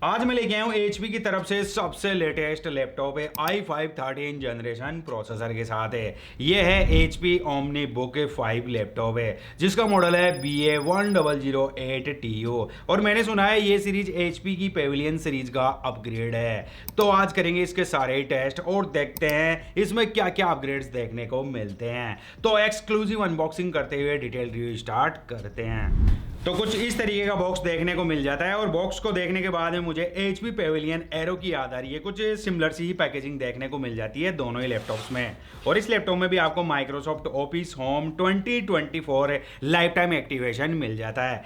आज मैं लेके आया हूँ HP की तरफ से सबसे लेटेस्ट लैपटॉप है i5 13 जनरेशन प्रोसेसर के साथ है। ये है HP OmniBook 5 लैपटॉप है जिसका मॉडल है BA1008TO और मैंने सुना है ये सीरीज HP की पेविलियन सीरीज का अपग्रेड है। तो आज करेंगे इसके सारे टेस्ट और देखते हैं इसमें क्या क्या अपग्रेड्स देखने को मिलते हैं। तो एक्सक्लूसिव अनबॉक्सिंग करते हुए डिटेल रिव्यू स्टार्ट करते हैं। तो कुछ इस तरीके का बॉक्स देखने को मिल जाता है और बॉक्स को देखने के बाद में मुझे HP पेविलियन एरो की याद आ रही है। कुछ सिमिलर सी ही पैकेजिंग देखने को मिल जाती है दोनों ही लैपटॉप्स में। और इस लैपटॉप में भी आपको Microsoft Office Home 2024 lifetime activation मिल जाता है।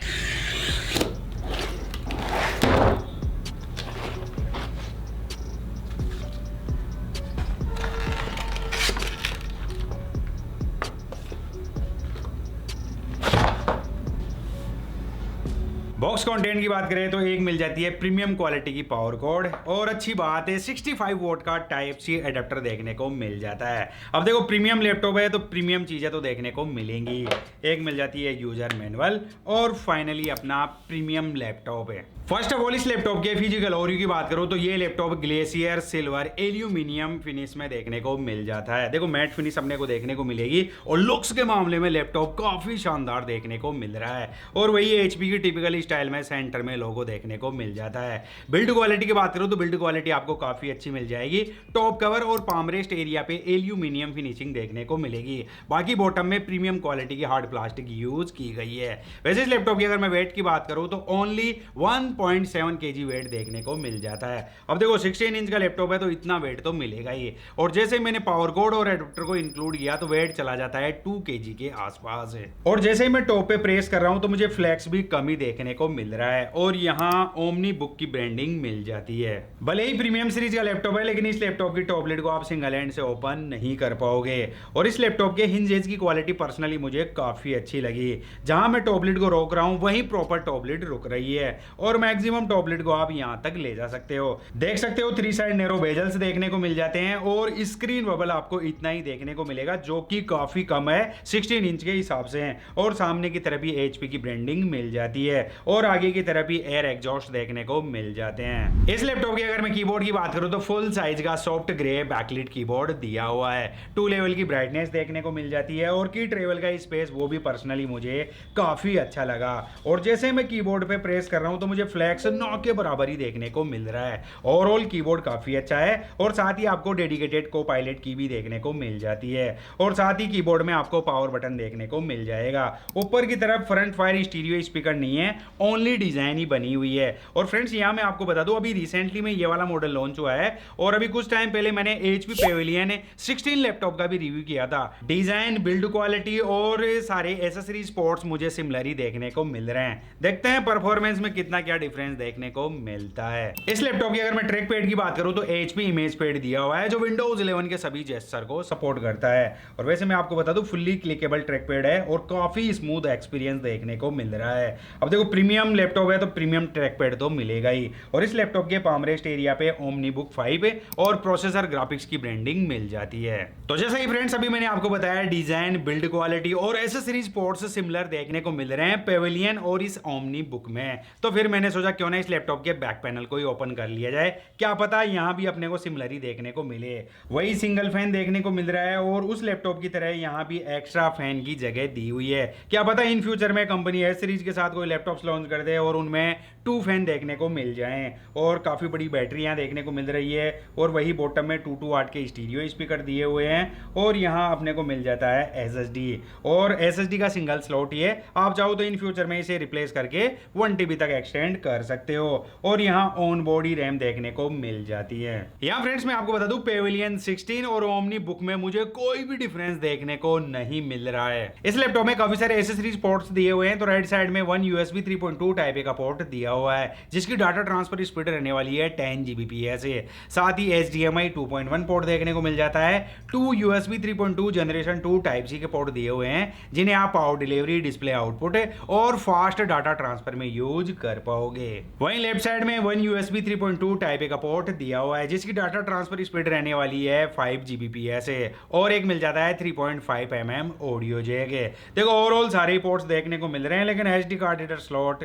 बॉक्स कंटेंट की बात करें तो एक मिल जाती है प्रीमियम क्वालिटी की पावर कॉर्ड और अच्छी बात है 65 वोल्ट का टाइप सी एडेप्टर देखने को मिल जाता है। अब देखो प्रीमियम लैपटॉप है तो प्रीमियम चीज़ें तो देखने को मिलेंगी। एक मिल जाती है यूजर मैनुअल और फाइनली अपना प्रीमियम लैपटॉप है। फर्स्ट ऑफ ऑल इस लैपटॉप के फिजिकल ओवरव्यू की बात करूं तो ये laptop glacier silver aluminium finish में देखने को मिल जाता है। देखो मैट फिनिश अपने को देखने को मिलेगी और लुक्स के मामले में लैपटॉप काफी शानदार देखने को मिल रहा है। और वही HP की टिपिकल स्टाइल में सेंटर में लोगो देखने को मिल जाता है। बिल्ड क्वालिटी की बात करूं तो बिल्ड क्वालिटी आपको काफी अच्छी मिल जाएगी। टॉप कवर और पामरेस्ट एरिया पे एल्यूमिनियम फिनिशिंग देखने को मिलेगी। बाकी बॉटम में प्रीमियम क्वालिटी की हार्ड प्लास्टिक यूज की गई है। वैसे इस लैपटॉप की अगर मैं वेट की बात करूं तो ओनली 1.7 kg वेट देखने को मिल जाता है। अब देखो 16 इंच का लैपटॉप है तो इतना वेट तो मिलेगा ही। और जैसे मैंने पावर कोड और एडाप्टर को इंक्लूड किया तो वेट चला जाता है 2 kg के आसपास है। और जैसे ही मैं टॉप पे प्रेस कर रहा हूं तो मुझे फ्लैक्स भी कम ही देखने को मिल रहा है और यहाँ OmniBook की ब्रांडिंग मिल जाती है। भले ही प्रीमियम सीरीज का लैपटॉप है लेकिन इस लैपटॉप की टॉप लिड को आप सिंगल हैंड से ओपन नहीं कर पाओगे। और इस लैपटॉप के हिंजेस की क्वालिटी पर्सनली मुझे काफी अच्छी लगी। जहां मैं टॉप लिड को रोक रहा हूं वहीं प्रॉपर टॉप लिड रुक रही है और मैक्सिमम टॉप लिड को आप यहां तक ले जा सकते हो। देख सकते हो 3 साइड नैरो बेजल्स देखने को मिल जाते हैं और स्क्रीन बबल आपको इतना ही देखने को मिलेगा जो कि काफी कम है 16 इंच के हिसाब से है। और सामने की तरफ भी HP की ब्रांडिंग मिल जाती है और आगे की तरफ भी एयर एग्जॉस्ट देखने को मिल जाते हैं। इस लैपटॉप की अगर मैं कीबोर्ड की बात करूं तो फुल साइज का सॉफ्ट ग्रे बैकलिट कीबोर्ड दिया हुआ है। 2 लेवल की ब्राइटनेस देखने को मिल जाती है और की ट्रेवल का स्पेस वो भी पर्सनली मुझे काफी अच्छा लगा। और जैसे मैं कीबोर्ड पे प्रेस कर रहा हूं तो मुझे फ्लैक्स 9 के बराबर ही देखने को मिल रहा है। ओवरऑल कीबोर्ड काफी अच्छा है और साथ ही आपको डेडिकेटेड को पायलट की भी देखने को मिल जाती है। और साथ ही कीबोर्ड में आपको पावर बटन देखने को मिल जाएगा। ऊपर की तरफ फ्रंट फायर स्टीरियो स्पीकर नहीं है, ओनली डिजाइन ही बनी हुई है। और फ्रेंड्स यहाँ मैं आपको बता दूं अभी रिसेंटली में ये वाला मॉडल लॉन्च हुआ है और अभी कुछ टाइम पहले मैंने HP पेविलियन 16 लैपटॉप का भी रिव्यू किया था। डिजाइन, बिल्ड क्वालिटी और सारे एसेसरीज पोर्ट्स मुझे सिमिलर ही देखने को मिल रहे हैं। देखते हैं परफॉर्मेंस में कितना क्या डिफरेंस देखने को मिलता है। इस लैपटॉप की अगर मैं ट्रैक पैड की बात करूं तो HP इमेज पैड दिया हुआ है जो विंडोज 11 के सभी जेस्चर को सपोर्ट करता है। और वैसे मैं आपको बता दूं फुल्ली क्लिकेबल ट्रैक पैड है और काफी स्मूथ एक्सपीरियंस देखने को मिल रहा है। अब देखो प्रीमियम लैपटॉप है तो प्रीमियम ट्रैक पैड तो मिलेगा ही। और इस लैपटॉप के पामरेस्ट एरिया पे OmniBook 5 और प्रोसेसर ग्राफिक्स की ब्रांडिंग मिल जाती है। तो जैसा ही फ्रेंड्स अभी मैंने आपको बताया डिजाइन, बिल्ड क्वालिटी और एसेसरीज पोर्ट्स सिमिलर देखने को मिल रहे हैं पेविलियन और इस OmniBook में। तो फिर मैंने सोचा क्यों ना इस लैपटॉप के बैक पैनल को ही ओपन कर लिया जाए, क्या पता यहाँ भी अपने को सिमिलर ही देखने को मिले। वही सिंगल फैन देखने को मिल रहा है और उस लैपटॉप की तरह यहाँ भी एक्स्ट्रा फैन की जगह दी हुई है। क्या पता इन फ्यूचर में कंपनी एस सीरीज के साथ कोई लैपटॉप्स लॉन्च कर दे और उनमें 2 फैन देखने को मिल जाएं। और काफी बड़ी बैटरी यहाँ देखने को मिल रही है और वही बॉटम में 2 वाट के स्टीरियो स्पीकर दिए हुए हैं। और यहाँ अपने को मिल जाता है SSD और SSD का सिंगल स्लॉट ही है। आप चाहो तो इन फ्यूचर में इसे रिप्लेस करके 1 TB तक एक्सटेंड कर सकते हो। और यहाँ ऑन बॉडी रैम देखने को मिल जाती है। यहाँ फ्रेंड्स मैं आपको बता दूं पेविलियन 16 और OmniBook में मुझे कोई भी डिफरेंस देखने को नहीं मिल रहा है। इस लैपटॉप में काफी सारे एसेसरीज पोर्ट्स दिए हुए हैं। तो राइट साइड में 1 USB 3.2 टाइप ए का पोर्ट दिया हुआ है जिसकी डाटा ट्रांसफर स्पीड रहने वाली है 10 Gbps है। साथ ही HDMI 2.1 पोर्ट देखने को मिल जाता है। 2 USB 3.2 जनरेशन 2 टाइप सी के पोर्ट दिए हुए हैं जिन्हें आप पावर डिलीवरी, डिस्प्ले आउटपुट और फास्ट डाटा ट्रांसफर में यूज कर पाओगे। वहीं लेफ्ट साइड में 1 USB 3.2 टाइप ए का पोर्ट दिया हुआ है जिसकी डाटा ट्रांसफर स्पीड रहने वाली है 5 Gbps है। और एक मिल जाता है 3.5 mm ऑडियो जैक है। देखो ओवरऑल सारे पोर्ट्स देखने को मिल रहे हैं लेकिन SD कार्ड रीडर स्लॉट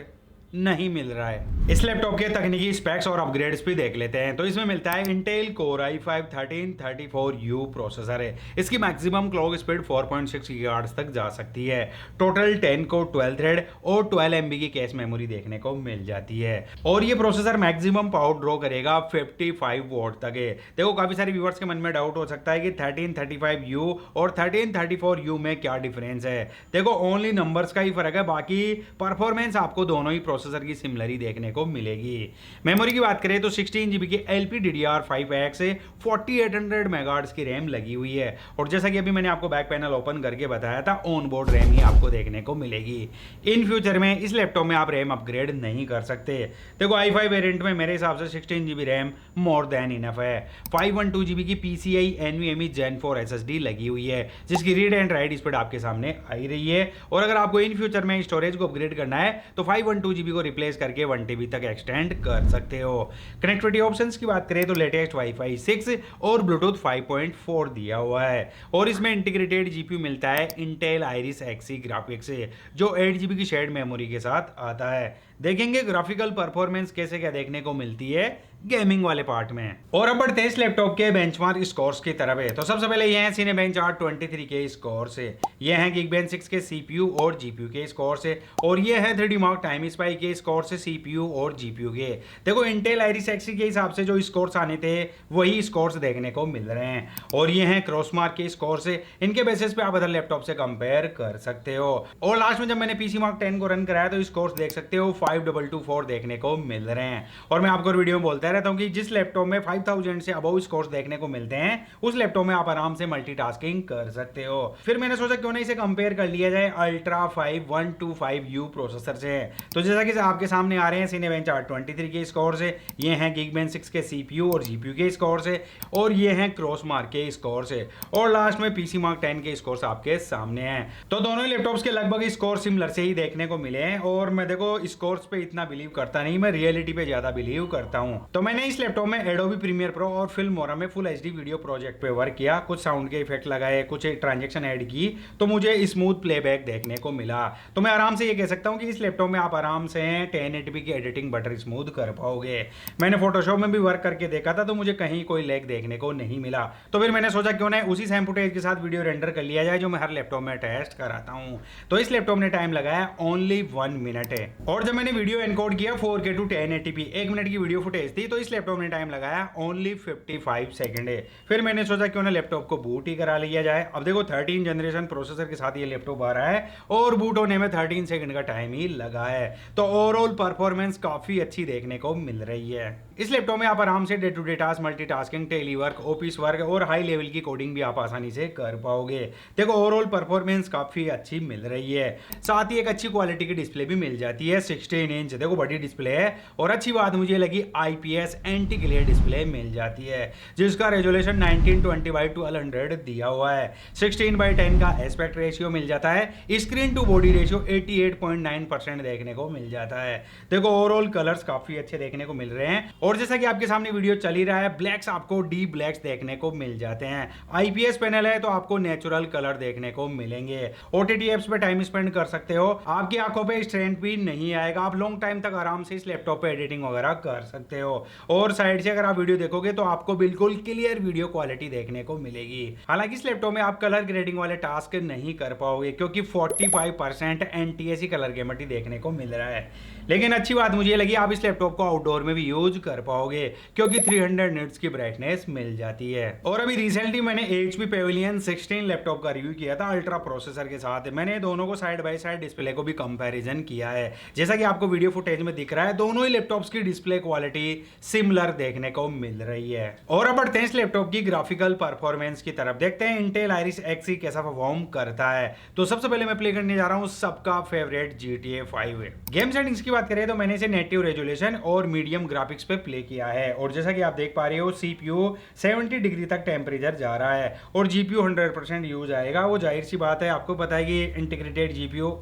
नहीं मिल रहा है। इस लैपटॉप के तकनीकी स्पेक्स और अपग्रेड्स भी देख लेते हैं। तो इसमें मिलता है Intel core i5 1334U processor है। इसकी मैक्सिमम क्लॉक स्पीड 4.6 गीगाहर्ट्ज तक जा सकती है। टोटल 10 कोर 12 थ्रेड और 12 MB की कैश मेमोरी देखने को मिल जाती है और ये प्रोसेसर मैक्सिमम पावर ड्रॉ करेगा 55 वॉट तक है। देखो काफी सारे व्यूअर्स के मन में डाउट हो सकता है कि 1335U और 1334U में क्या डिफरेंस है। देखो ओनली नंबर्स का ही फर्क है, बाकी परफॉर्मेंस आपको दोनों ही प्रोसेसर की सिमिलर देखने को मिलेगी। मेमोरी की बात करें तो 16 GB की LPDDR5X 4800 मेगाहर्ट्ज की रैम लगी हुई है और जैसा कि अभी मैंने आपको बैक पैनल ओपन करके बताया था, ऑन बोर्ड रैम ही आपको देखने को मिलेगी। इन फ्यूचर में इस लैपटॉप में आप रैम अपग्रेड नहीं कर सकते। देखो i5 वेरिएंट में मेरे हिसाब से 16 GB RAM more than enough है। 512 GB की PCI NVMe Gen 4 SSD लगी हुई है जिसकी रीड एंड राइट स्पीड आपके सामने आई रही है और अगर आपको इन फ्यूचर में स्टोरेज को अपग्रेड करना है तो 512 GB को रिप्लेस करके 1 TB तक एक्सटेंड कर सकते हो। कनेक्टिविटी ऑप्शंस की बात करें तो लेटेस्ट वाईफाई 6 और ब्लूटूथ 5.4 दिया हुआ है और इसमें इंटीग्रेटेड जीपीयू मिलता है इंटेल आइरिस एक्सी ग्राफिक्स से जो 8 GB की शेयर्ड मेमोरी के साथ आता है। देखेंगे ग्राफिकल परफॉर्मेंस कैसे क्या देखने को मिलती है गेमिंग वाले पार्ट में। और अब बढ़ते हैं इस लैपटॉप के बेंचमार्क स्कोर्स की तरफ है। तो सबसे पहले ये हैं सिनेबेंच R23 के स्कोर्स है, ये हैं Geekbench 6 के CPU और GPU के स्कोर्स है और ये है 3D Mark Time Spy के स्कोर्स है CPU और GPU के। देखो इंटेल आइरिस एक्सी के हिसाब से जो स्कोर्स आने थे वही स्कोर्स देखने को मिल रहे हैं और ये हैं क्रॉसमार्क के स्कोर्स है। इनके बेसिस पे आप अदर लैपटॉप से कंपेयर कर सकते हो और लास्ट में जब मैंने PC Mark 10 को रन कराया तो स्कोर्स देख सकते हो 5224 देखने को मिल रहे हैं। और मैं आपको वीडियो में बोलता रहता हूं कि जिस लैपटॉप में 5000 से अबव स्कोर्स देखने को मिलते हैं उस लैपटॉप में आप आराम से मल्टीटास्किंग कर सकते हो। फिर मैंने सोचा क्यों ना इसे कंपेयर कर लिया जाए अल्ट्रा 5125U प्रोसेसर से। तो जैसा कि आपके सामने आ रहे हैं सिनेबेंच R23 के स्कोर्स है, ये हैं Geekbench 6 के CPU और GPU के स्कोर्स है और ये हैं क्रॉसमार्क के स्कोर्स है और लास्ट में PC Mark 10 के स्कोर्स आपके सामने हैं। तो दोनों ही लैपटॉप्स के लगभग स्कोर सिमिलर से ही देखने को मिले हैं और मैं देखो स्कोर्स पे इतना बिलीव करता नहीं, मैं रियलिटी पे ज्यादा बिलीव करता हूं। तो मैंने इस लैपटॉप में एडोबी प्रीमियर प्रो और फिल्मोरा में फुल HD वीडियो प्रोजेक्ट पे वर्क किया, कुछ साउंड के इफेक्ट लगाए, कुछ ट्रांजैक्शन ऐड की तो मुझे स्मूथ प्लेबैक देखने को मिला। तो मैं आराम से ये कह सकता हूं कि इस लैपटॉप में आप आराम से 1080p की एडिटिंग बटर स्मूथ कर पाओगे। मैंने फोटोशॉप में भी वर्क करके देखा था तो मुझे कहीं कोई लैग देखने को नहीं मिला। तो फिर मैंने सोचा क्यों ना उसी सैम फुटेज के साथ वीडियो रेंडर कर लिया जाए जो मैं हर लैपटॉप में टेस्ट कराता हूं। तो इस लैपटॉप ने टाइम लगाया ओनली 1 मिनट है और जब मैंने वीडियो एनकोड किया 4K to 1080p 1 मिनट की वीडियो फुटेज थी तो इस लैपटॉप ने टाइम लगाया ओनली 55 सेकंड है। फिर मैंने सोचा क्यों ना लैपटॉप को बूट ही करा लिया जाए। अब देखो 13 जनरेशन प्रोसेसर के साथ ये लैपटॉप आ रहा है और बूट होने में 13 सेकंड का टाइम ही लगा है। तो ओवरऑल परफॉर्मेंस काफी अच्छी देखने को मिल रही है। इस लैपटॉप में आप आराम से day to day task, multitasking, telework, office work और हाई लेवल की कोडिंग भी आप आसानी से कर पाओगे। देखो ओवरऑल परफॉर्मेंस काफी अच्छी मिल रही है, साथ ही एक अच्छी क्वालिटी की डिस्प्ले भी मिल जाती है। 16 इंच देखो बड़ी डिस्प्ले है और अच्छी बात मुझे लगी IPS एंटी ग्लेयर डिस्प्ले मिल जाती है जिसका रेजोल्यूशन 1920x1200 दिया हुआ है। 16:10 का एस्पेक्ट रेशियो मिल जाता है। स्क्रीन टू बॉडी रेशियो 88.9% देखने को मिल जाता है। देखो ओवरऑल कलर्स काफी अच्छे देखने को मिल रहे हैं और जैसा कि आपके सामने वीडियो चल ही रहा है ब्लैक्स आपको डी ब्लैक्स देखने को मिल जाते हैं। IPS पैनल है तो आपको नेचुरल कलर देखने को मिलेंगे। OTT एप्स पे टाइम स्पेंड कर सकते हो, आपकी आंखों पे स्ट्रेन भी नहीं आएगा, आप लॉन्ग टाइम तक आराम से इस लैपटॉप पे एडिटिंग वगैरह कर सकते हो और साइड से अगर आप वीडियो देखोगे तो आपको बिल्कुल क्लियर वीडियो क्वालिटी देखने को मिलेगी। हालांकि इस लैपटॉप में आप कलर ग्रेडिंग वाले टास्क नहीं कर पाओगे क्योंकि 45% NTSC कलर गेमेटी देखने को मिल रहा है, लेकिन अच्छी बात मुझे लगी आप इस लैपटॉप को आउटडोर में भी यूज कर पाओगे क्योंकि 300 निट्स की ब्राइटनेस मिल जाती है। और अभी रिसेंटली मैंने HP Pavilion 16 लैपटॉप का रिव्यू किया था अल्ट्रा प्रोसेसर के साथ। मैंने दोनों को साइड बाय साइड डिस्प्ले को भी कंपैरिजन किया है। जैसा कि आपको वीडियो फुटेज में दिख रहा है दोनों ही लैपटॉप्स की डिस्प्ले क्वालिटी सिमिलर देखने को मिल रही है। और अब बढ़ते हैं इस लैपटॉप की ग्राफिकल परफॉर्मेंस की तरफ, देखते हैं इंटेल आइरिस एक्सी कैसा परफॉर्म करता है। तो सबसे पहले मैं प्ले करने जा रहा हूं सबका फेवरेट GTA 5। गेम सेटिंग्स की बात करें तो मैंने इसे नेटिव रेजोल्यूशन और मीडियम ग्राफिक्स पे प्ले किया है और जैसा कि आप देख पा रहे हो CPU 70 डिग्री तक टेम्परेचर जा रहा है और GPU 100% यूज आएगा। वो जाहिर सी बात है, आपको पता है कि इंटीग्रेटेड GPU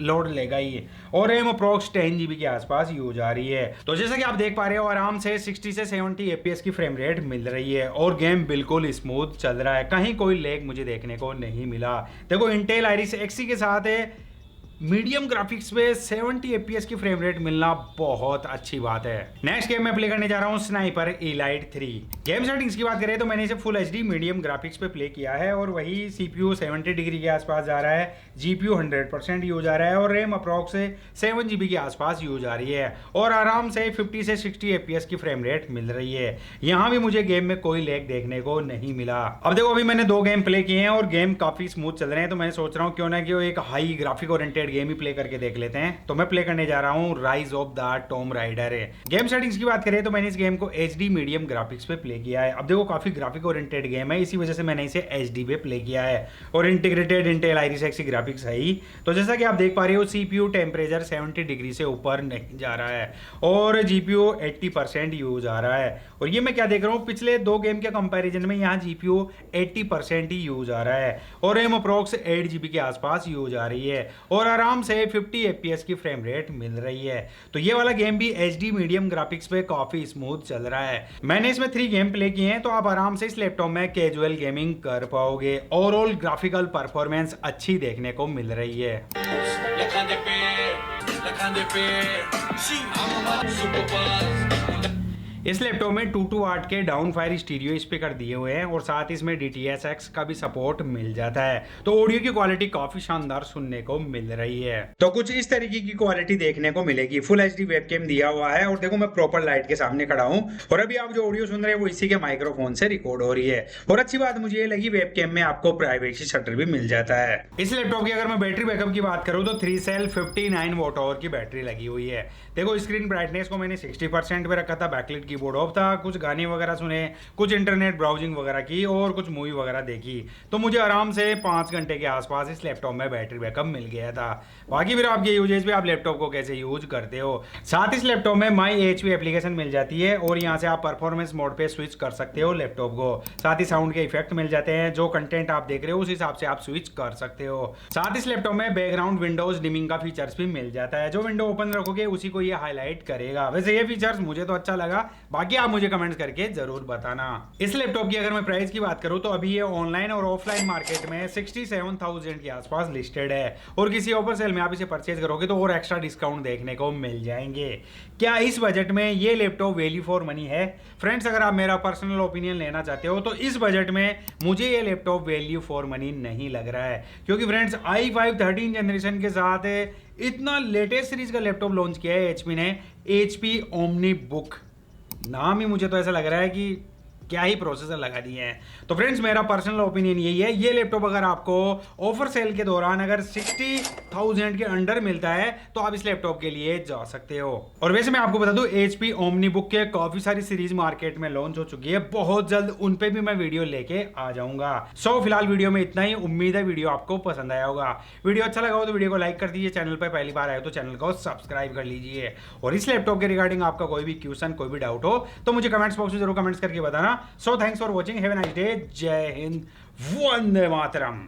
लोड लेगा ही है और रैम अप्रोक्स 10 GB के आसपास यूज आ रही है। तो जैसा कि आप देख पा रहे हो आराम से 60 से 70 FPS की फ्रेम रेट मिल रही है और गेम बिल्कुल स्मूथ चल रहा है, कहीं कोई लैग मुझे देखने को नहीं मिला। देखो इंटेल आइरिस एक्सी के साथ है मीडियम ग्राफिक्स पे 70 एपीएस की फ्रेम रेट मिलना बहुत अच्छी बात है। नेक्स्ट गेम मैं प्ले करने जा रहा हूँ स्नाइपर इलाइट 3। गेम सेटिंग्स की बात करें तो मैंने इसे फुल एचडी मीडियम ग्राफिक्स पे प्ले किया है और वही सीपीयू 70 डिग्री के आसपास जा रहा है, जीपीयू 100% यूज आ रहा है और रैम अप्रॉक्स से 7 GB के आसपास यूज आ रही है और आराम से 50 से 60 एपीएस की फ्रेम रेट मिल रही है। यहाँ भी मुझे गेम में कोई लैग देखने को नहीं मिला। अब देखो अभी मैंने 2 गेम प्ले किए हैं और गेम काफी स्मूथ चल रहे हैं, तो मैं सोच रहा हूँ क्यों ना कि एक हाई ग्राफिक ओरिएंटेड गेम ही प्ले करके देख लेते हैं। तो मैं प्ले करने जा रहा हूँ rise of the Tom rider. Game settings की बात करें तो मैंने इस गेम को एचडी मीडियम ग्राफिक्स पे प्ले किया है। अब देखो काफी ग्राफिक ओरिएंटेड गेम है, इसी वजह से मैंने इसे एचडी पे प्ले किया है और integrated Intel iris x graphics है ही। तो जैसा कि आप देख पा रहे हो सीपीयू टेम्परेचर 70 डिग्री से ऊपर नहीं जा रहा है और जीपीयू 80% यूज आ रहा है। और ये मैं क्या देख रहा हूँ, पिछले 2 गेम के कंपैरिजन में यहाँ जीपीयू 80% ही यूज आ रहा है और रैम अप्रॉक्स 8 GB के आसपास यूज आ रही है और आराम से 50 एपीएस की फ्रेम रेट मिल रही है। तो ये वाला गेम भी एचडी मीडियम ग्राफिक्स पे काफी स्मूथ चल रहा है। मैंने इसमें 3 गेम प्ले किए हैं, तो आप आराम से इस लैपटॉप में कैजुअल गेमिंग कर पाओगे। ओवरऑल ग्राफिकल परफॉर्मेंस अच्छी देखने को मिल रही है। इस लैपटॉप में 2 वाट के डाउन फायर स्टीरियो स्पीकर दिए हुए हैं और साथ ही इसमें DTS:X का भी सपोर्ट मिल जाता है, तो ऑडियो की क्वालिटी काफी शानदार सुनने को मिल रही है। तो कुछ इस तरीके की क्वालिटी देखने को मिलेगी। फुल एचडी वेबकैम दिया हुआ है और देखो मैं प्रॉपर लाइट के सामने खड़ा हूं और अभी आप जो ऑडियो सुन रहे हैं वो इसी के माइक्रोफोन से रिकॉर्ड हो रही है। और अच्छी बात मुझे ये लगी, वेबकैम में आपको प्राइवेसी शटर भी मिल जाता है। इस लैपटॉप की अगर मैं बैटरी बैकअप की बात करूँ तो 3 सेल 59 वॉट आवर की बैटरी लगी हुई है। देखो स्क्रीन ब्राइटनेस को मैंने 60% पे रखा था, बैकलाइट कीबोर्ड ऑफ था, कुछ गाने वगैरह सुने, कुछ इंटरनेट ब्राउजिंग वगैरह की और कुछ मूवी वगैरह देखी, तो मुझे आराम से 5 घंटे के आसपास इस लैपटॉप में बैटरी बैकअप मिल गया था। बाकी फिर आपके यूजेज पे आप लैपटॉप को कैसे यूज करते हो। साथ इस लैपटॉप में माई एचपी एप्लीकेशन मिल जाती है और यहाँ से आप परफॉर्मेंस मोड पे स्विच कर सकते हो लैपटॉप को। साथ ही साउंड के इफेक्ट मिल जाते हैं, जो कंटेंट आप देख रहे हो उस हिसाब से आप स्विच कर सकते हो। साथ इस लैपटॉप में बैकग्राउंड विंडोज डिमिंग का फीचर्स भी मिल जाता है, जो विंडो ओपन रखोगे उसी को ये हाईलाइट करेगा। वैसे ये फीचर्स मुझे तो अच्छा लगा, बाकी आप मुझे कमेंट्स करके जरूर बताना। इस लैपटॉप की अगर मैं प्राइस की बात करूं तो अभी ये ऑनलाइन और ऑफलाइन मार्केट में 67,000 के आसपास लिस्टेड है और किसी ऑफर सेल में आप इसे परचेज करोगे तो और एक्स्ट्रा डिस्काउंट देखने को मिल जाएंगे। क्या इस बजट में ये लैपटॉप वैल्यू फॉर मनी है? फ्रेंड्स, अगर आप मेरा पर्सनल ओपिनियन लेना चाहते हो तो इस बजट में मुझे ये लैपटॉप वैल्यू फॉर मनी नहीं लग रहा है, क्योंकि फ्रेंड्स i5 13 जनरेशन के साथ इतना लेटेस्ट सीरीज का लैपटॉप लॉन्च किया है HP ने, HP OmniBook। नाम ही मुझे तो ऐसा लग रहा है कि क्या ही प्रोसेसर लगा दिए हैं। तो फ्रेंड्स, मेरा पर्सनल ओपिनियन यही है, ये लैपटॉप अगर आपको ऑफर सेल के दौरान अगर 60,000 के अंडर मिलता है तो आप इस लैपटॉप के लिए जा सकते हो। और वैसे मैं आपको बता दूं, HP OmniBook के काफी सारी सीरीज मार्केट में लॉन्च हो चुकी है, बहुत जल्द उन पे भी मैं वीडियो लेके आ जाऊंगा। सो फिलहाल वीडियो में इतना ही। उम्मीद है वीडियो आपको पसंद आया होगा। वीडियो अच्छा लगा हो तो वीडियो को लाइक कर दीजिए, चैनल पर पहली बार आए तो चैनल को सब्सक्राइब कर लीजिए और इस लैपटॉप के रिगार्डिंग आपका कोई भी क्वेश्चन, कोई भी डाउट हो तो मुझे कमेंट्स बॉक्स में जरूर कमेंट्स करके बताना। So thanks for watching. Have a nice day. Jai Hind. Vande Mataram.